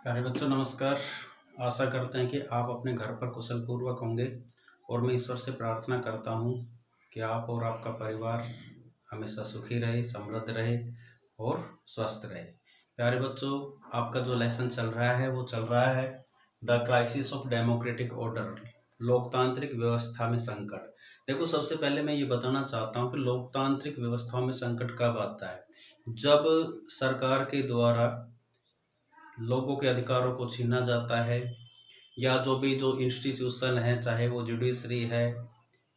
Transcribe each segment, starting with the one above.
प्यारे बच्चों नमस्कार। आशा करते हैं कि आप अपने घर पर कुशल पूर्वक होंगे और मैं ईश्वर से प्रार्थना करता हूँ कि आप और आपका परिवार हमेशा सुखी रहे, समृद्ध रहे और स्वस्थ रहे। प्यारे बच्चों, आपका जो लेसन चल रहा है वो चल रहा है the crisis of democratic order, लोकतांत्रिक व्यवस्था में संकट। देखो, सबसे पहले मैं ये बताना चाहता हूँ कि लोकतांत्रिक व्यवस्था में संकट कब आता है? जब सरकार के द्वारा लोगों के अधिकारों को छीना जाता है, या जो इंस्टीट्यूशन है, चाहे वो जुडिशरी है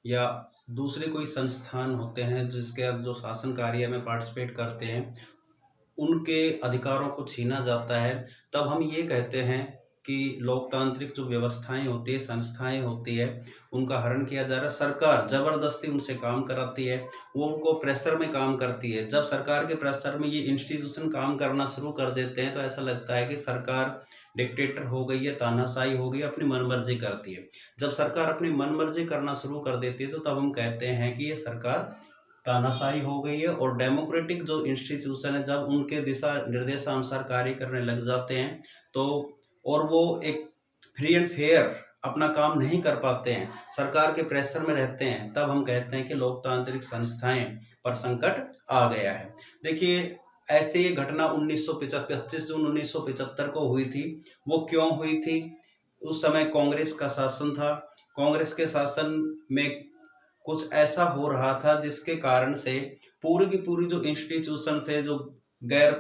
या दूसरे कोई संस्थान होते हैं जिसके जो शासन कार्य में पार्टिसिपेट करते हैं, उनके अधिकारों को छीना जाता है। तब हम ये कहते हैं कि लोकतांत्रिक जो व्यवस्थाएं होती है, संस्थाएं होती है, उनका हरण किया जा रहा है। सरकार ज़बरदस्ती उनसे काम कराती है, वो उनको प्रेशर में काम करती है। जब सरकार के प्रेशर में ये इंस्टीट्यूशन काम करना शुरू कर देते हैं तो ऐसा लगता है कि सरकार डिक्टेटर हो गई है, तानाशाही हो गई, अपनी मनमर्जी करती है। जब सरकार अपनी मनमर्जी करना शुरू कर देती है तो तब हम कहते हैं कि ये सरकार तानाशाही हो गई है। और डेमोक्रेटिक जो इंस्टीट्यूशन है, जब उनके दिशा निर्देशानुसार कार्य करने लग जाते हैं तो और वो एक फ्री एंड फेयर अपना काम नहीं कर पाते हैं, सरकार के प्रेशर में रहते हैं, तब हम कहते हैं कि लोकतांत्रिक संस्थाएं पर संकट आ गया है। देखिए, ऐसे ये घटना 25 जून 1975 को हुई थी। वो क्यों हुई थी? उस समय कांग्रेस का शासन था। कांग्रेस के शासन में कुछ ऐसा हो रहा था जिसके कारण से पूरी की पूरी जो इंस्टीट्यूशन थे, जो गैर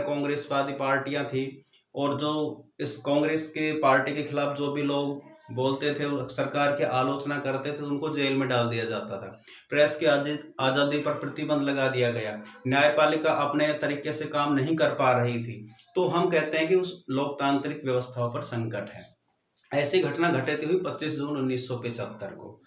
कांग्रेसवादी पार्टियां थी, और जो इस कांग्रेस के पार्टी के खिलाफ जो भी लोग बोलते थे, सरकार की आलोचना करते थे, उनको जेल में डाल दिया जाता था। प्रेस की आज़ादी पर प्रतिबंध लगा दिया गया। न्यायपालिका अपने तरीके से काम नहीं कर पा रही थी। तो हम कहते हैं कि उस लोकतांत्रिक व्यवस्थाओं पर संकट है। ऐसी घटना घटित हुई 25 जून 1975 को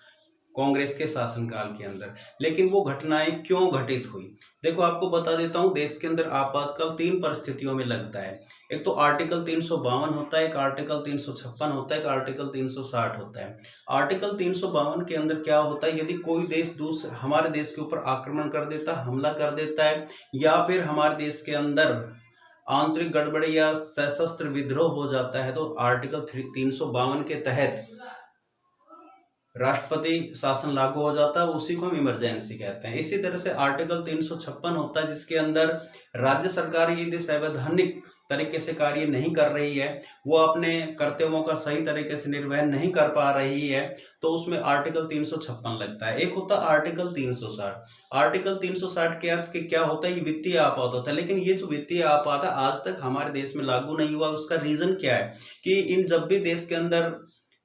कांग्रेस के शासनकाल के अंदर। लेकिन वो घटनाएं क्यों घटित हुई? देखो, आपको बता देता हूँ, देश के अंदर आपातकाल 3 परिस्थितियों में लगता है। एक तो आर्टिकल 352 होता है, एक आर्टिकल 356 होता है, एक आर्टिकल 360 होता है। आर्टिकल 352 के अंदर क्या होता है? यदि कोई देश हमारे देश के ऊपर आक्रमण कर देता, हमला कर देता है, या फिर हमारे देश के अंदर आंतरिक गड़बड़ी या सशस्त्र विद्रोह हो जाता है, तो आर्टिकल 352 के तहत राष्ट्रपति शासन लागू हो जाता है। उसी को हम इमरजेंसी कहते हैं। इसी तरह से आर्टिकल 356 होता है, जिसके अंदर राज्य सरकार यदि संवैधानिक तरीके से कार्य नहीं कर रही है, वो अपने कर्तव्यों का सही तरीके से निर्वहन नहीं कर पा रही है, तो उसमें आर्टिकल 356 लगता है। एक होता है आर्टिकल 360। आर्टिकल 360 के अर्थ के क्या होता है? ये वित्तीय आपात होता है। लेकिन ये जो वित्तीय आपात है, आज तक हमारे देश में लागू नहीं हुआ। उसका रीजन क्या है कि जब भी देश के अंदर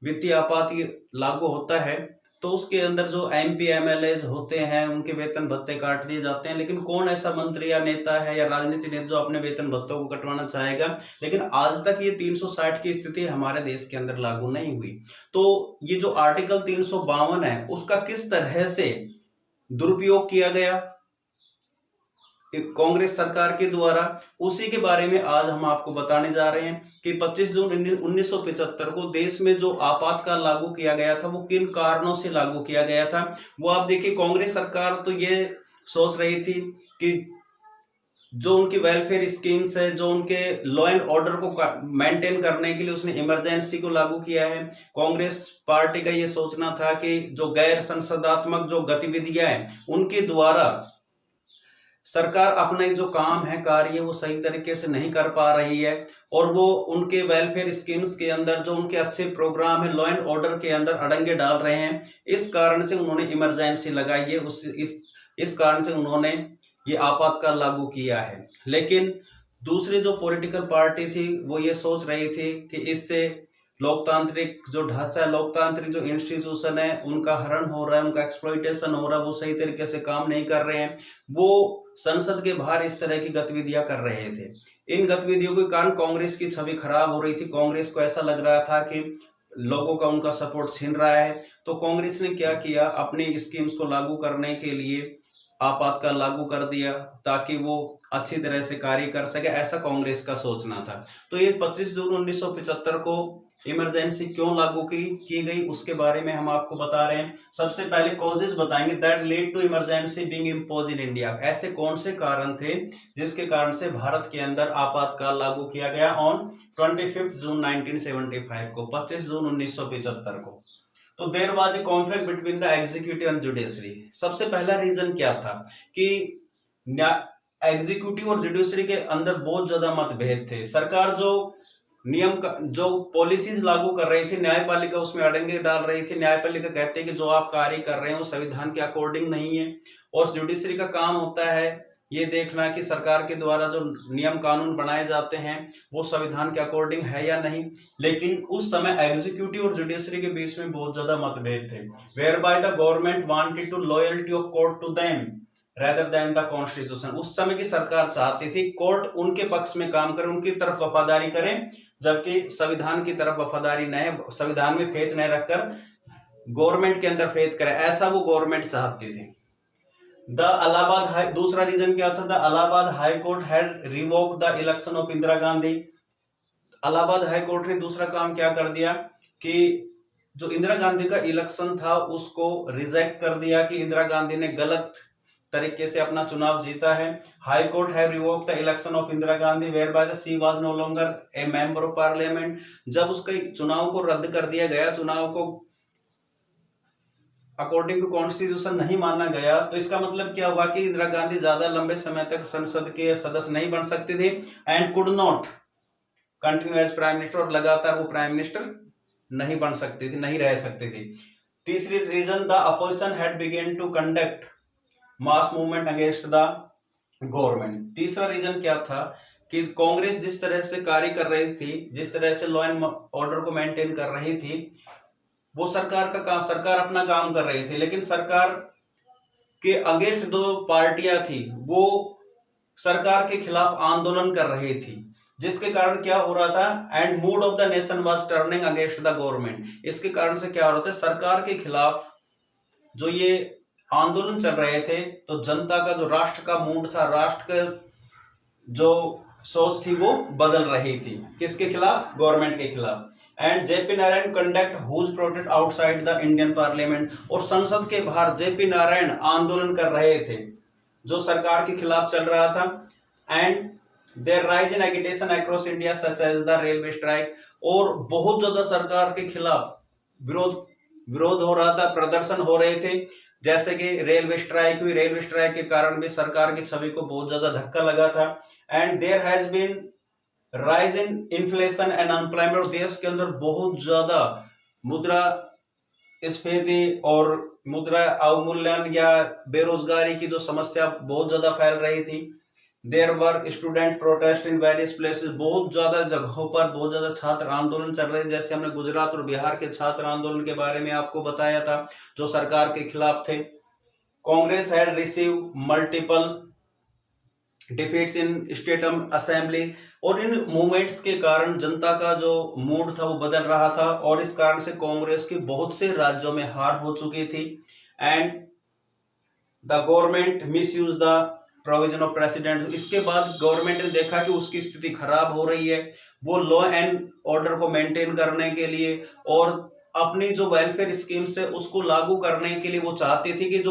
वित्तीय आपात लागू होता है तो उसके अंदर जो MP MLAs होते हैं, उनके वेतन भत्ते काट दिए जाते हैं। लेकिन कौन ऐसा मंत्री या नेता है या राजनीतिक नेता जो अपने वेतन भत्तों को कटवाना चाहेगा? लेकिन आज तक ये 360 की स्थिति हमारे देश के अंदर लागू नहीं हुई। तो ये जो आर्टिकल 352 है, उसका किस तरह से दुरुपयोग किया गया कांग्रेस सरकार के द्वारा, उसी के बारे में आज हम आपको बताने जा रहे हैं कि 25 जून 1975 को देश में जो आपातकाल लागू किया गया था, वो किन कारणों से लागू किया गया था। वो आप देखिए, कांग्रेस सरकार तो ये सोच रही थी कि जो उनकी वेलफेयर स्कीम्स है, जो उनके लॉ एंड ऑर्डर को मेंटेन करने के लिए उसने इमरजेंसी को लागू किया है। कांग्रेस पार्टी का ये सोचना था कि जो गैर संसदात्मक जो गतिविधियां हैं, उनके द्वारा सरकार अपने जो काम है, कार्य, वो सही तरीके से नहीं कर पा रही है, और वो उनके वेलफेयर स्कीम्स के अंदर जो उनके अच्छे प्रोग्राम है, लॉ एंड ऑर्डर के अंदर अड़ंगे डाल रहे हैं। इस कारण से उन्होंने इमरजेंसी लगाई है। इस कारण से उन्होंने ये आपातकाल लागू किया है। लेकिन दूसरी जो पॉलिटिकल पार्टी थी, वो ये सोच रही थी कि इससे लोकतांत्रिक जो ढांचा है, लोकतांत्रिक जो इंस्टीट्यूशन है, उनका हरण हो रहा है, उनका एक्सप्लॉइटेशन हो रहा है, वो सही तरीके से काम नहीं कर रहे हैं। वो संसद के बाहर इस तरह की गतिविधियां कर रहे थे। इन गतिविधियों के कारण कांग्रेस की छवि खराब हो रही थी। कांग्रेस को ऐसा लग रहा था कि लोगों का उनका सपोर्ट छीन रहा है। तो कांग्रेस ने क्या किया? अपनी स्कीम्स को लागू करने के लिए आपातकाल लागू कर दिया ताकि वो अच्छी तरह से कार्य कर सके, ऐसा कांग्रेस का सोचना था। तो ये 25 जून 1975 को इमरजेंसी क्यों लागू की गई उसके बारे में हम आपको बता रहे हैं। सबसे पहले कॉजेज बताएंगे that lead to emergency being impose in India. ऐसे कौन से कारण थे जिसके कारण से भारत के अंदर आपातकाल लागू किया गया ऑन 25 जून 1975 को, 25 जून 1975 को। तो there was a conflict between the executive and judiciary. सबसे पहला रीजन क्या था कि एग्जीक्यूटिव और जुडिशरी के अंदर बहुत ज्यादा मतभेद थे। सरकार जो नियम का जो पॉलिसीज लागू कर रही थी, न्यायपालिका उसमें अड़ंगे डाल रही थी। न्यायपालिका कहते हैं कि जो आप कार्य कर रहे हैं वो संविधान के अकॉर्डिंग नहीं है, और जुडिशरी का काम होता है ये देखना कि सरकार के द्वारा जो नियम कानून बनाए जाते हैं वो संविधान के अकॉर्डिंग है या नहीं। लेकिन उस समय एग्जीक्यूटिव और जुडिशरी के बीच में बहुत ज्यादा मतभेद थे। Whereby the government wanted to loyalty of court to them rather than the constitution. उस समय की सरकार चाहती थी कोर्ट उनके पक्ष में काम करे, उनकी तरफ वफादारी करे, जबकि संविधान की तरफ वफादारी न, संविधान में फेथ न रखकर गवर्नमेंट के अंदर फेथ करे, ऐसा वो गवर्नमेंट चाहती थी। दूसरा रीजन क्या था? The Allahabad high court had revoked the election of Indira Gandhi. Allahabad high court ने दूसरा काम क्या कर दिया कि जो इंदिरा गांधी का इलेक्शन था उसको रिजेक्ट कर दिया कि इंदिरा गांधी ने गलत तरीके से अपना चुनाव जीता है। High court have revoked the election of Indira Gandhi whereby the she was no longer a member of parliament. जब उसके चुनाव को रद्द कर दिया गया, चुनाव को अकॉर्डिंग टू कॉन्स्टिट्यूशन नहीं माना गया, तो इसका मतलब क्या हुआ कि इंदिरा गांधी ज्यादा लंबे समय तक संसद के सदस्य नहीं बन सकते थे and could not continue as prime minister, और लगातार वो प्राइम मिनिस्टर नहीं बन सकते थे, नहीं रह सकते थे। तीसरी reason the opposition had begun to conduct mass movement against the government. तीसरा रीजन क्या था कि कांग्रेस जिस तरह से कार्य कर रही थी, जिस तरह से लॉ एंड ऑर्डर को मेंटेन कर रही थी, वो सरकार का काम, सरकार अपना काम कर रही थी, लेकिन सरकार के अगेंस्ट दो पार्टियां थी वो सरकार के खिलाफ आंदोलन कर रही थी, जिसके कारण क्या हो रहा था and mood off the nation was turning against the government. इसके कारण से क्या हो रहा था, सरकार के खिलाफ जो ये आंदोलन चल रहे थे तो जनता का जो राष्ट्र का मूड था, राष्ट्र का जो सोच थी वो बदल रही थी, किसके खिलाफ? गवर्नमेंट के खिलाफ। And JP Narayan conduct whose protest outside the Indian parliament. और संसद के बाहर जेपी नारायण आंदोलन कर रहे थे जो सरकार के खिलाफ चल रहा था। And there rise in agitation across India such as the railway strike. और बहुत ज्यादा सरकार के खिलाफ विरोध हो रहा था, प्रदर्शन हो रहे थे, जैसे कि रेलवे स्ट्राइक हुई। रेलवे स्ट्राइक के कारण भी सरकार की छवि को बहुत ज्यादा धक्का लगा था। And there has been rise in inflation and unemployment. और देश के अंदर बहुत ज्यादा मुद्रा स्फीति और मुद्रा अवमूल्यन या बेरोजगारी की जो समस्या बहुत ज्यादा फैल रही थी। There were student protest in various places. बहुत ज्यादा जगहों पर बहुत ज्यादा छात्र आंदोलन चल रहे थे, जैसे हमने गुजरात और बिहार के छात्र आंदोलन के बारे में आपको बताया था जो सरकार के खिलाफ थे। Congress had receive multiple defeats in state assembly. और इन मूवमेंट्स के कारण जनता का जो मूड था वो बदल रहा था, और इस कारण से कांग्रेस की बहुत से राज्यों में हार हो चुकी थी। And the government misuse the provision of president. इसके बाद गवर्नमेंट ने देखा कि उसकी स्थिति खराब हो रही है, वो लॉ एंड ऑर्डर को मेंटेन करने के लिए और अपनी जो वेलफेयर स्कीम्स है उसको लागू करने के लिए वो चाहती थी कि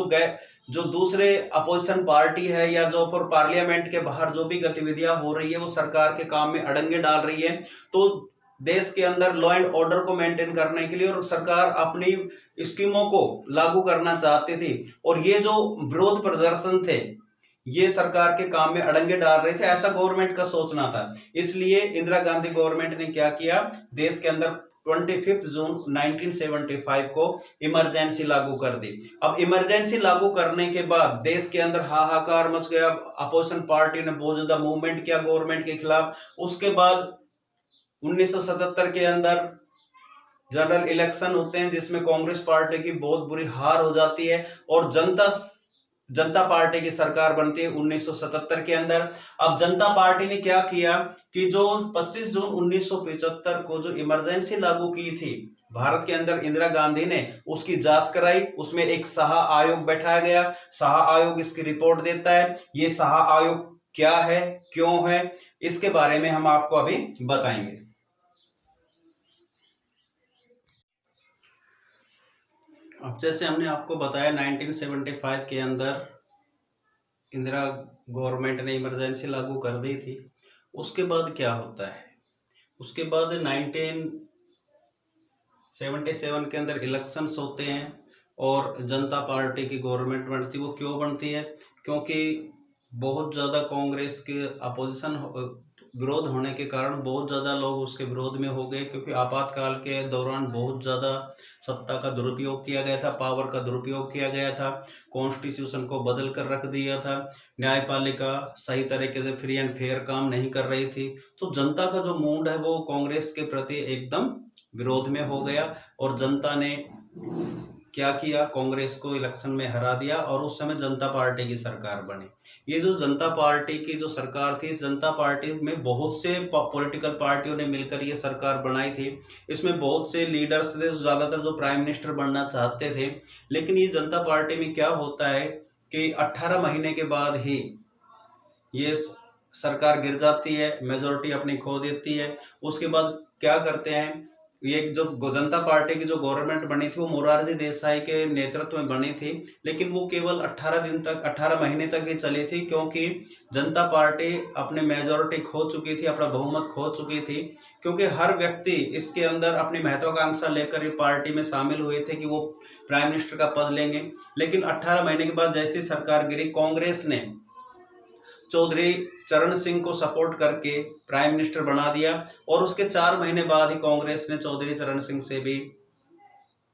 जो दूसरे अपोजिशन पार्टी है या जो पर पार्लियामेंट के बाहर जो भी गतिविधियां हो रही है वो सरकार के काम में अड़ंगे डाल रही है, तो देश के अंदर लॉ एंड ऑर्डर को मेंटेन करने के लिए और सरकार अपनी स्कीमों को लागू करना चाहती थी। और ये जो विरोध प्रदर्शन थे ये सरकार के काम में अड़ंगे डाल रहे थे, ऐसा गवर्नमेंट का सोचना था। इसलिए इंदिरा गांधी गवर्नमेंट ने क्या किया, देश के अंदर 25 जून 1975 को इमरजेंसी लागू कर दी। अब इमरजेंसी लागू करने के बाद देश के अंदर हाहाकार मच गया, अपोजिशन पार्टी ने बहुत ज्यादा मूवमेंट किया गवर्नमेंट के खिलाफ। उसके बाद 1977 के अंदर जनरल इलेक्शन होते हैं जिसमें कांग्रेस पार्टी की बहुत बुरी हार हो जाती है और जनता पार्टी की सरकार बनती है 1977 के अंदर। अब जनता पार्टी ने क्या किया कि जो 25 जून 1975 को जो इमरजेंसी लागू की थी भारत के अंदर इंदिरा गांधी ने उसकी जांच कराई, उसमें एक शाह आयोग बैठाया गया। शाह आयोग इसकी रिपोर्ट देता है। ये शाह आयोग क्या है, क्यों है, इसके बारे में हम आपको अभी बताएंगे। अब जैसे हमने आपको बताया 1975 के अंदर इंदिरा गवर्नमेंट ने इमरजेंसी लागू कर दी थी। उसके बाद क्या होता है, उसके बाद 1977 के अंदर इलेक्शंस होते हैं और जनता पार्टी की गवर्नमेंट बनती है। वो क्यों बनती है, क्योंकि बहुत ज़्यादा कांग्रेस के अपोजिशन विरोध होने के कारण बहुत ज़्यादा लोग उसके विरोध में हो गए, क्योंकि आपातकाल के दौरान बहुत ज़्यादा सत्ता का दुरुपयोग किया गया था, पावर का दुरुपयोग किया गया था, कॉन्स्टिट्यूशन को बदल कर रख दिया था, न्यायपालिका सही तरीके से फ्री एंड फेयर काम नहीं कर रही थी। तो जनता का जो मूड है वो कांग्रेस के प्रति एकदम विरोध में हो गया और जनता ने क्या किया, कांग्रेस को इलेक्शन में हरा दिया और उस समय जनता पार्टी की सरकार बनी। ये जो जनता पार्टी की जो सरकार थी, इस जनता पार्टी में बहुत से पॉलिटिकल पार्टियों ने मिलकर ये सरकार बनाई थी। इसमें बहुत से लीडर्स थे, ज़्यादातर जो प्राइम मिनिस्टर बनना चाहते थे। लेकिन ये जनता पार्टी में क्या होता है कि 18 महीने के बाद ही ये सरकार गिर जाती है, मेजोरिटी अपनी खो देती है। उसके बाद क्या करते हैं, ये जो जनता पार्टी की जो गवर्नमेंट बनी थी वो मोरारजी देसाई के नेतृत्व में बनी थी, लेकिन वो केवल 18 महीने तक ही चली थी, क्योंकि जनता पार्टी अपनी मेजोरिटी खो चुकी थी, अपना बहुमत खो चुकी थी। क्योंकि हर व्यक्ति इसके अंदर अपनी महत्वाकांक्षा लेकर ये पार्टी में शामिल हुए थे कि वो प्राइम मिनिस्टर का पद लेंगे। लेकिन 18 महीने के बाद जैसी सरकार गिरी, कांग्रेस ने चौधरी चरण सिंह को सपोर्ट करके प्राइम मिनिस्टर बना दिया और उसके 4 महीने बाद ही कांग्रेस ने चौधरी चरण सिंह से भी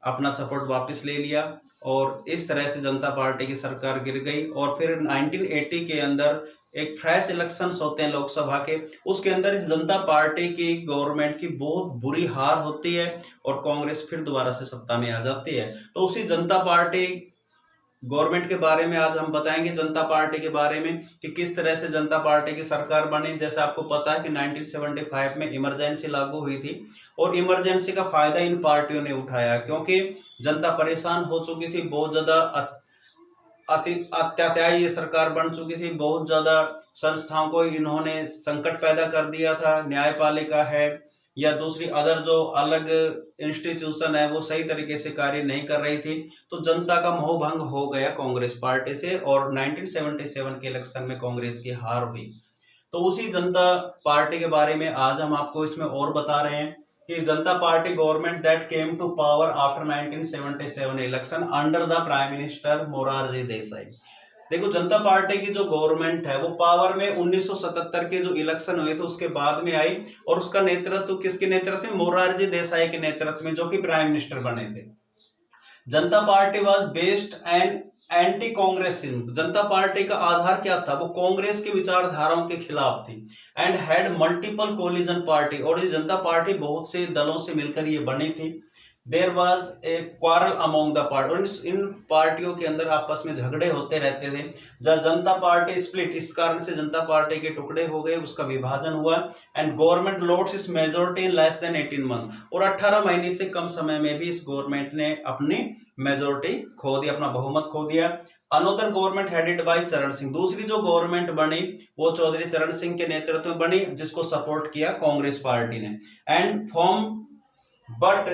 अपना सपोर्ट वापस ले लिया और इस तरह से जनता पार्टी की सरकार गिर गई। और फिर 1980 के अंदर एक फ्रेश इलेक्शंस होते हैं लोकसभा के, उसके अंदर इस जनता पार्टी की गवर्नमेंट की बहुत बुरी हार होती है और कांग्रेस फिर दोबारा से सत्ता में आ जाती है। तो उसी जनता पार्टी गवर्नमेंट के बारे में आज हम बताएंगे, जनता पार्टी के बारे में कि किस तरह से जनता पार्टी की सरकार बनी। जैसे आपको पता है कि 1975 में इमरजेंसी लागू हुई थी और इमरजेंसी का फायदा इन पार्टियों ने उठाया, क्योंकि जनता परेशान हो चुकी थी, बहुत ज्यादा अत्याचारी ये सरकार बन चुकी थी, बहुत ज्यादा संस्थाओं को इन्होंने संकट पैदा कर दिया था। न्यायपालिका है या दूसरी अदर जो अलग इंस्टीट्यूशन है वो सही तरीके से कार्य नहीं कर रही थी। तो जनता का मोह भंग हो गया कांग्रेस पार्टी से और 1977 के इलेक्शन में कांग्रेस की हार हुई। तो उसी जनता पार्टी के बारे में आज हम आपको इसमें और बता रहे हैं कि Janata party government that came to power after 1977 election under the prime minister Morarji Desai. देखो, जनता पार्टी की जो गवर्नमेंट है वो पावर में 1977 के जो इलेक्शन हुए थे उसके बाद में आई और उसका नेतृत्व किसके नेतृत्व में, मोरारजी देसाई के नेतृत्व में, जो कि प्राइम मिनिस्टर बने थे। जनता party was based and anti Congressism. Janata party का आधार क्या था, वो कांग्रेस की विचारधाराओं के खिलाफ थी and had multiple collision party. और ये जनता पार्टी बहुत से दलों से मिलकर ये बनी थी। There was a quarrel among the party, और इन पार्टियों के अंदर आपस में झगड़े होते रहते थे। जब जनता पार्टी स्प्लिट, इस कारण से जनता पार्टी के टुकड़े हो गए, उसका विभाजन हुआ एंड गवर्नमेंट लॉस्ट इस majority in less than 18 month. और 18 महीने से कम समय में भी इस गवर्नमेंट ने अपनी मेजोरिटी खो दी, अपना बहुमत खो दिया। अनदर गवर्नमेंट हेडेड बाय चरण सिंह, दूसरी जो गवर्नमेंट बनी वो चौधरी चरण सिंह के नेतृत्व में बनी, जिसको सपोर्ट किया कांग्रेस पार्टी ने। And form but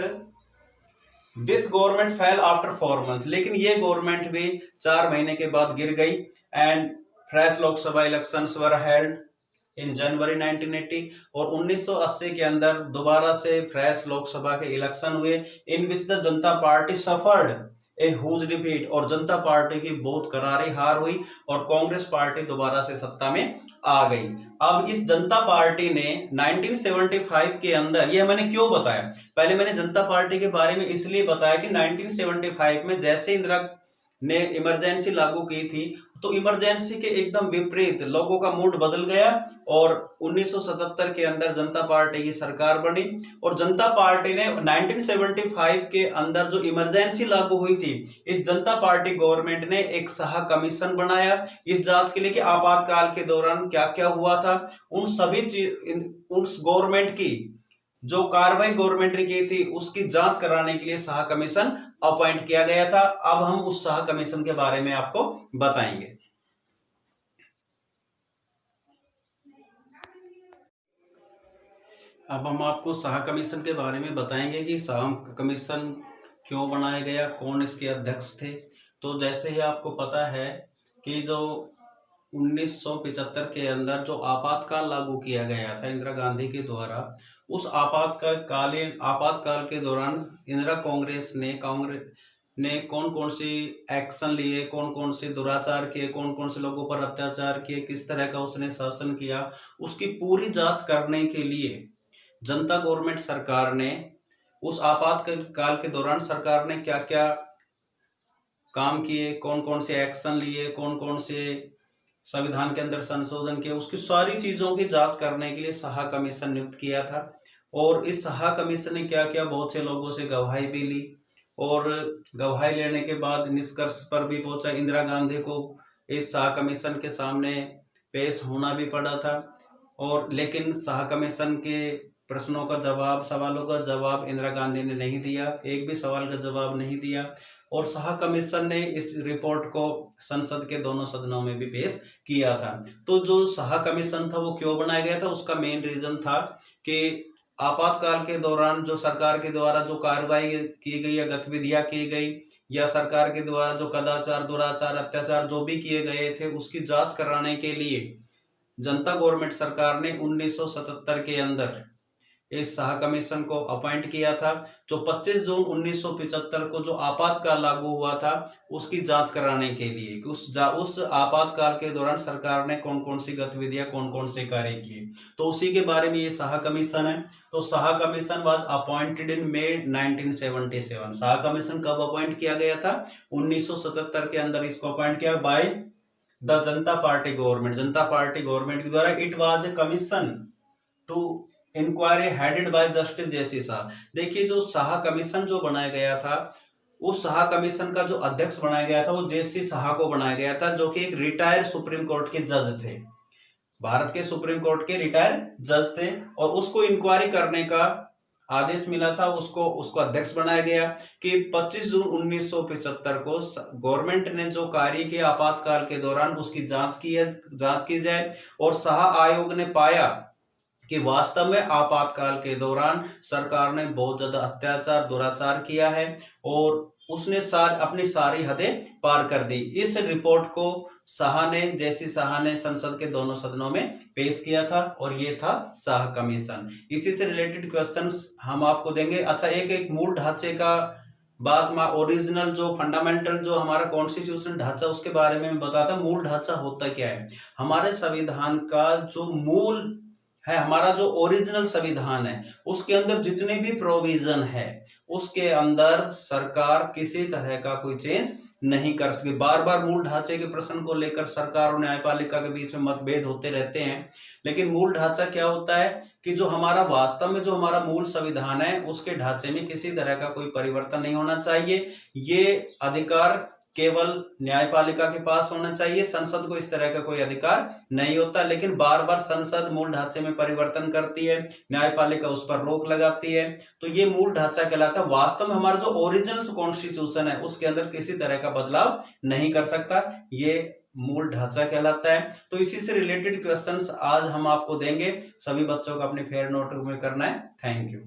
this government fail after 4 month, लेकिन ये गवर्नमेंट भी 4 महीने के बाद गिर गई and fresh Lok Sabha elections were held in January 1980। और 1980 के अंदर दोबारा से फ्रेश लोकसभा के इलेक्शन हुए इन which the Janata party suffered a huge defeat, और जनता पार्टी की बहुत करारी हार हुई और कांग्रेस पार्टी दोबारा से सत्ता में आ गई। अब इस जनता पार्टी ने 1975 के अंदर, ये मैंने क्यों बताया, पहले मैंने जनता पार्टी के बारे में इसलिए बताया कि 1975 में जैसे इंदिरा ने इमरजेंसी लागू की थी तो इमरजेंसी के एकदम विपरीत लोगों का मूड बदल गया और 1977 के अंदर जनता पार्टी की सरकार बनी। और जनता पार्टी ने 1975 के अंदर जो इमरजेंसी लागू हुई थी, इस जनता पार्टी गवर्नमेंट ने एक शाह कमीशन बनाया इस जांच के लिए कि आपातकाल के दौरान क्या क्या हुआ था। उन सभी उस गवर्नमेंट की जो कार्रवाई गवर्नमेंट ने की थी उसकी जांच कराने के लिए शाह कमीशन अपॉइंट किया गया था। अब हम उस शाह कमीशन के बारे में आपको बताएंगे। अब हम आपको शाह कमीशन के बारे में बताएंगे कि शाह कमीशन क्यों बनाया गया, कौन इसके अध्यक्ष थे। तो जैसे ही आपको पता है कि जो 1975 के अंदर जो आपातकाल लागू किया गया था इंदिरा गांधी के द्वारा, उस आपातकाल के दौरान इंदिरा कांग्रेस ने कौन कौन सी एक्शन लिए, कौन कौन से दुराचार किए, कौन कौन से लोगों पर अत्याचार किए, किस तरह का उसने शासन किया, उसकी पूरी जांच करने के लिए जनता गवर्नमेंट सरकार ने उस आपातकाल के दौरान सरकार ने क्या क्या काम किए, कौन कौन से एक्शन लिए, कौन कौन से संविधान के अंदर संशोधन किए, उसकी सारी चीजों की जांच करने के लिए शाह कमीशन नियुक्त किया था। और इस शाह कमीशन ने क्या किया, बहुत से लोगों से गवाही भी ली और गवाही लेने के बाद निष्कर्ष पर भी पहुंचा। इंदिरा गांधी को इस शाह कमीशन के सामने पेश होना भी पड़ा था और लेकिन शाह कमीशन के प्रश्नों का जवाब, सवालों का जवाब इंदिरा गांधी ने नहीं दिया, एक भी सवाल का जवाब नहीं दिया। और शाह कमीशन ने इस रिपोर्ट को संसद के दोनों सदनों में भी पेश किया था। तो जो शाह कमीशन था वो क्यों बनाया गया था, उसका मेन रीजन था कि आपातकाल के दौरान जो सरकार के द्वारा जो कार्रवाई की गई या गतिविधियां की गई या सरकार के द्वारा जो कदाचार, दुराचार, अत्याचार जो भी किए गए थे उसकी जांच कराने के लिए जनता गवर्नमेंट सरकार ने 1977 के अंदर इस शाह कमीशन को अपॉइंट किया था, जो 25 जून 1975 को जो आपातकाल लागू हुआ था उसकी जांच कराने के लिए कि उस आपातकाल के दौरान सरकार ने कौन कौन सी गतिविधियां, कौन कौन से कार्य किए। तो उसी के बारे में ये शाह कमीशन है। तो Shah commission was appointed in May 1977। Shah commission कब अपॉइंट किया गया था, 1977 के अंदर इसको अपॉइंट किया by the Janata party government, Janata party government के द्वारा। It was a commission to inquiry headed by justice JC Shah. देखिए जो शाह कमीशन जो बनाया गया था, उस शाह कमीशन का जो अध्यक्ष बनाया गया था वो जेसी शाह को बनाया गया था, जो कि एक रिटायर्ड सुप्रीम कोर्ट के जज थे, भारत के सुप्रीम कोर्ट के रिटायर्ड जज थे। और उसको इंक्वायरी करने का आदेश मिला था, उसको अध्यक्ष बनाया गया कि 25 जून 1975 को गवर्नमेंट ने जो कार्य किया आपातकाल के दौरान उसकी जांच की जाए। और शाह आयोग ने पाया कि वास्तव में आपातकाल के दौरान सरकार ने बहुत ज्यादा अत्याचार, दुराचार किया है और उसने अपनी सारी हदें पार कर दी। इस रिपोर्ट को जेसी शाह ने संसद के दोनों सदनों में पेश किया था और ये था शाह कमीशन। इसी से रिलेटेड क्वेश्चंस हम आपको देंगे। अच्छा, एक मूल ढांचे का बात में, ओरिजिनल जो फंडामेंटल जो हमारा कॉन्स्टिट्यूशन ढांचा उसके बारे में बताता। मूल ढांचा होता क्या है, हमारे संविधान का जो मूल है, हमारा जो ओरिजिनल संविधान है उसके अंदर जितने भी प्रोविजन है उसके अंदर सरकार किसी तरह का कोई चेंज नहीं कर सके। बार बार मूल ढांचे के प्रश्न को लेकर सरकार और न्यायपालिका के बीच में मतभेद होते रहते हैं, लेकिन मूल ढांचा क्या होता है कि जो हमारा वास्तव में जो हमारा मूल संविधान है उसके ढांचे में किसी तरह का कोई परिवर्तन नहीं होना चाहिए। ये अधिकार केवल न्यायपालिका के पास होना चाहिए, संसद को इस तरह का कोई अधिकार नहीं होता। लेकिन बार बार संसद मूल ढांचे में परिवर्तन करती है, न्यायपालिका उस पर रोक लगाती है, तो ये मूल ढांचा कहलाता है। वास्तव में हमारा जो ओरिजिनल कॉन्स्टिट्यूशन है उसके अंदर किसी तरह का बदलाव नहीं कर सकता, ये मूल ढांचा कहलाता है। तो इसी से रिलेटेड क्वेश्चंस आज हम आपको देंगे। सभी बच्चों को अपने फेयर नोट में करना है। Thank you.